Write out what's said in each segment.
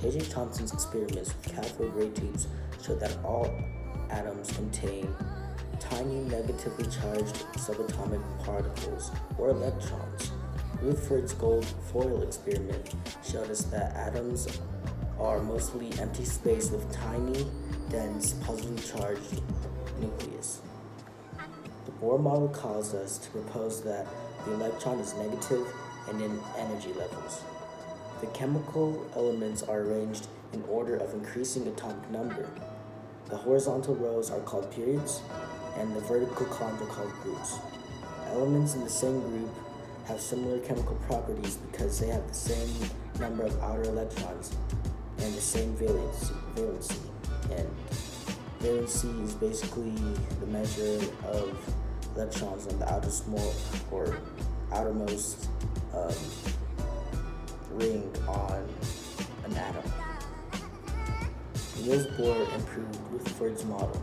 J.J. Thomson's experiments with cathode ray tubes showed that all atoms contain tiny negatively charged subatomic particles, or electrons. Rutherford's gold foil experiment showed us that atoms are mostly empty space with tiny, dense, positively charged nucleus. The Bohr model calls us to propose that the electron is negative and in energy levels. The chemical elements are arranged in order of increasing atomic number. The horizontal rows are called periods, and the vertical columns are called groups. Elements in the same group have similar chemical properties because they have the same number of outer electrons and the same valency. And valency is basically the measure of electrons on the outermost ring on an atom. Niels Bohr improved Rutherford's model.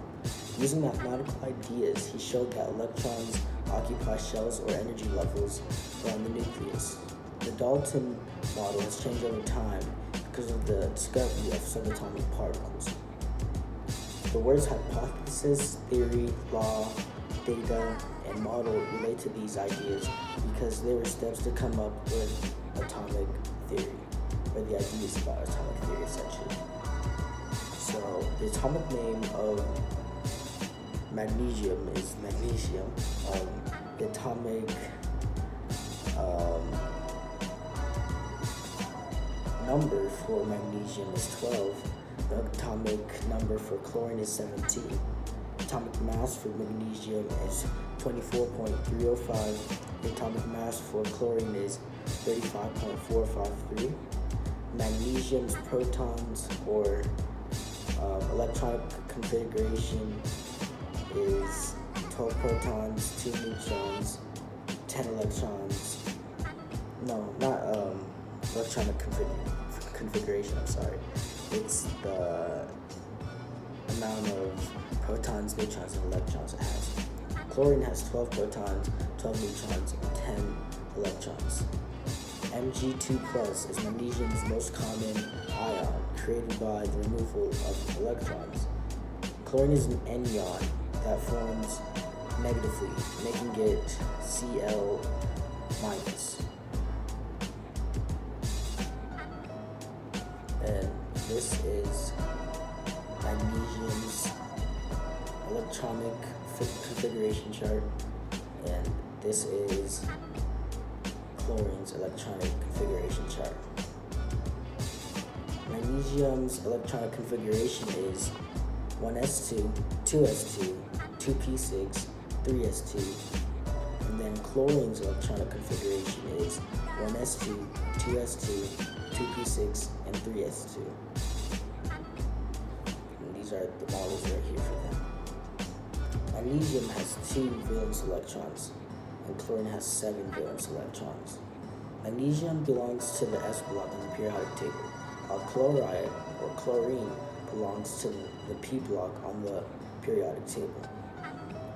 Using mathematical ideas, he showed that electrons occupy shells or energy levels around the nucleus. The Dalton model has changed over time because of the discovery of subatomic particles. The words hypothesis, theory, law, data, and model relate to these ideas because they were steps to come up with atomic theory, or the ideas about atomic theory essentially. So the atomic name of magnesium is magnesium. The atomic number for magnesium is 12. The atomic number for chlorine is 17. Atomic mass for magnesium is 24.305. The atomic mass for chlorine is 35.453. Magnesium's protons or electronic configuration is 12 protons, 2 neutrons, 10 electrons. No, not electronic configuration, I'm sorry. It's the amount of protons, neutrons, and electrons it has. Chlorine has 12 protons, 12 neutrons, and 10 electrons. Mg2+ is magnesium's most common ion, created by the removal of electrons. Chlorine is an anion that forms negatively, making it Cl-. And this is magnesium's electronic configuration chart, and this is chlorine's electronic configuration chart. Magnesium's electronic configuration is 1s2, 2s2, 2p6, 3s2, and then chlorine's electronic configuration is 1s2, 2s2, 2p6, and 3s2. And these are the models right here for them. Magnesium has 2 valence electrons, and chlorine has 7 valence electrons. Magnesium belongs to the s block on the periodic table, while chloride or chlorine belongs to the p block on the periodic table.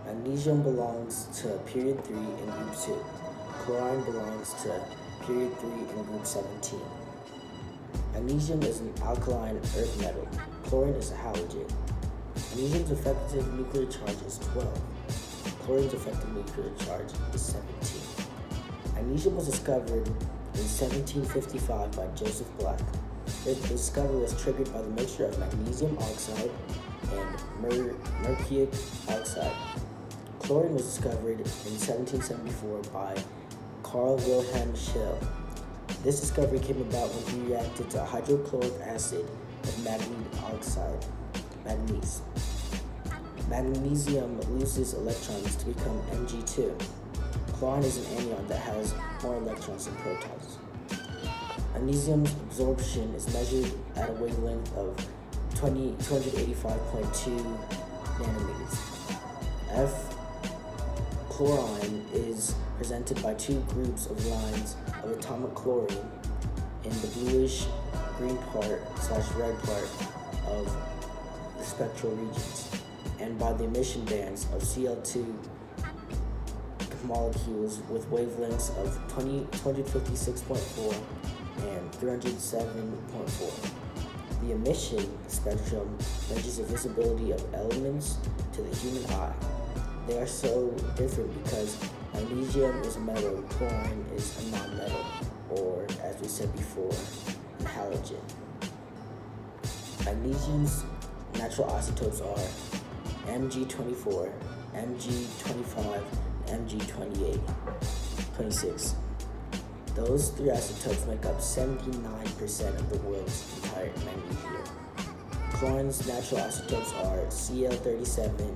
Magnesium belongs to period 3 in group 2. Chlorine belongs to period 3 in group 17. Magnesium is an alkaline earth metal. Chlorine is a halogen. Magnesium's effective nuclear charge is 12. Chlorine's effective nuclear charge is 17. Magnesium was discovered in 1755 by Joseph Black. The discovery was triggered by the mixture of magnesium oxide and mercuric oxide. Chlorine was discovered in 1774 by Carl Wilhelm Scheele. This discovery came about when he reacted to hydrochloric acid with manganese. Magnesium loses electrons to become Mg2. Chlorine is an anion that has more electrons than protons. Magnesium's absorption is measured at a wavelength of 285.2 nanometers. F chlorine is presented by 2 groups of lines of atomic chlorine in the bluish-green part/red part of the spectral regions, and by the emission bands of Cl2 molecules with wavelengths of 256.4 and 307.4. The emission spectrum measures the visibility of elements to the human eye. They are so different because magnesium is a metal, chlorine is a non-metal, or as we said before, a halogen. Magnesium's natural isotopes are Mg24, Mg25, and Mg26. Those three isotopes make up 79% of the world's entire magnesium. Chlorine's natural isotopes are Cl37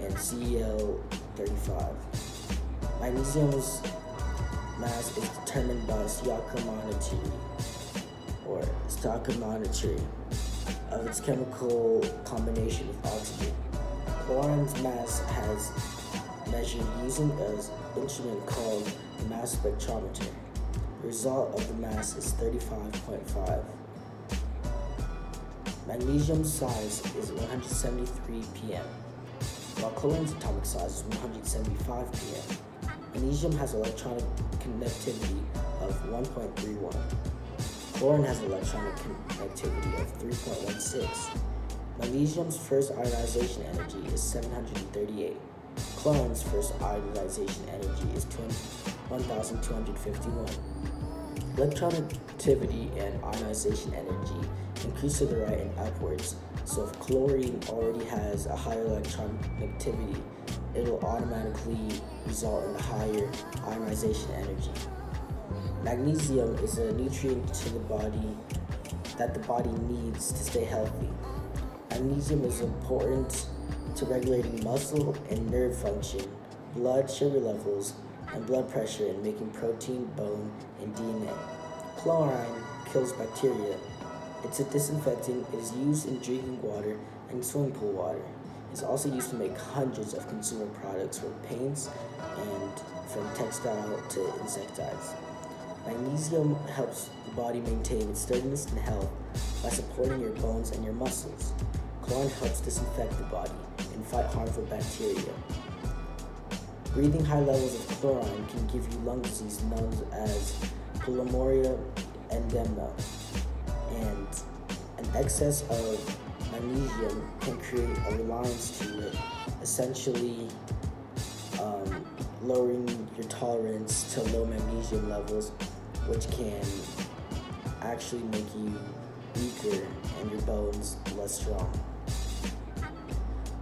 and Cl35. Magnesium's mass is determined by stoichiometry of its chemical combination with oxygen. Chlorine's mass has measured using an instrument called the mass spectrometer. The result of the mass is 35.5. Magnesium's size is 173 pm, while chlorine's atomic size is 175 pm. Magnesium has electronic connectivity of 1.31. Chlorine has electronic connectivity of 3.16. Magnesium's first ionization energy is 738. Chlorine's first ionization energy is 1,251. Electronic activity and ionization energy increase to the right and upwards, so if chlorine already has a higher electron activity, it will automatically result in a higher ionization energy. Magnesium is a nutrient to the body that the body needs to stay healthy. Magnesium is important to regulating muscle and nerve function, blood sugar levels, and blood pressure, and making protein, bone, and DNA. Chlorine kills bacteria. It's a disinfectant. It is used in drinking water and swimming pool water. It's also used to make hundreds of consumer products from paints and from textile to insecticides. Magnesium helps the body maintain its sturdiness and health by supporting your bones and your muscles. Chlorine helps disinfect the body and fight harmful bacteria. Breathing high levels of chlorine can give you lung disease known as pulmonary edema, and an excess of magnesium can create a reliance to it, essentially lowering your tolerance to low magnesium levels, which can actually make you weaker and your bones less strong.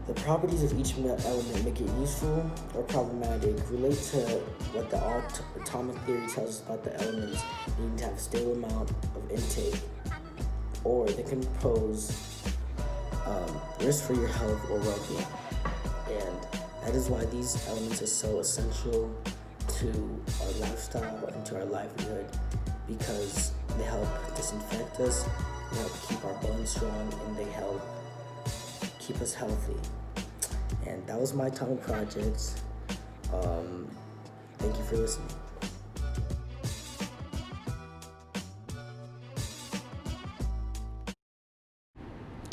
The properties of each element make it useful or problematic relate to what the atomic theory tells us about the elements needing to have a stable amount of intake, or they can pose risk for your health or well-being. And that is why these elements are so essential to our lifestyle and to our livelihood, because they help disinfect us, they help keep our bones strong, and they help keep us healthy. And that was my atomic project. Thank you for listening.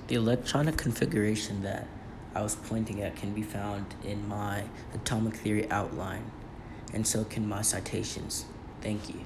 The electronic configuration that I was pointing at can be found in my atomic theory outline, and so can my citations. Thank you.